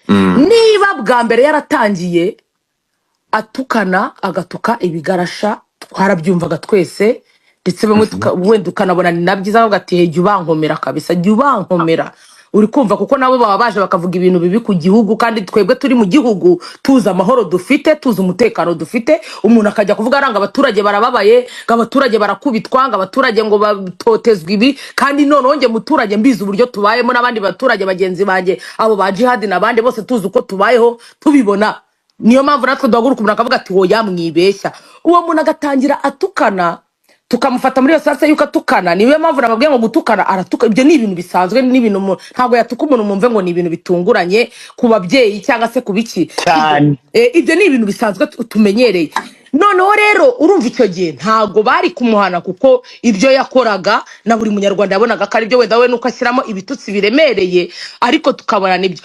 niba bwa mbere yaratangiye atukana agatuka ibigarasha twarabyumvaga twese ndetse bamwe wenda ukanabona ni nabyiza avuga ati jya ubankomera kabisa jya ubankomera uri kumva kuko nabo baba baje bakavuga ibintu bibi ku gihugu kandi twebwe turi mu gihugu tuzi amahoro dufite tuzi umutekano dufite umuntu akajya kuvuga aranga abaturage barababaye ngo abaturage barakubitwa ngo abaturage ngo batotezwa ibi kandi noneho nge muturage mbizi uburyo tubayemo n'abandi baturage bagenzi banjye abo ba jihadi n'abandi bose tuzi uko tubayeho tubibona niyo mpamvu natwe duhaguruka umuntu akavuga ati woya mwibeshya uwo muntu agatangira atukana tukamufata muri iyo sasa yuko atukana niyo mpamvu nababwiye ngo gutukana aratuka ibyo ni ibintu bisanzwe n'ibintu ntabwo yatuka umuntu mumve ngo ni ibintu bitunguranye ku babyeyi cyangwa se ku biki ibyo ni ibintu bisanzwe tumenyereye noneho rero urumva icyo gihe ntabwo bari kumuhana kuko ibyo yakoraga na buri munyarwanda yabonaga ko ari byo wenda we nuko ashyiramo ibitutsi biremereye ariko tukabona nibyo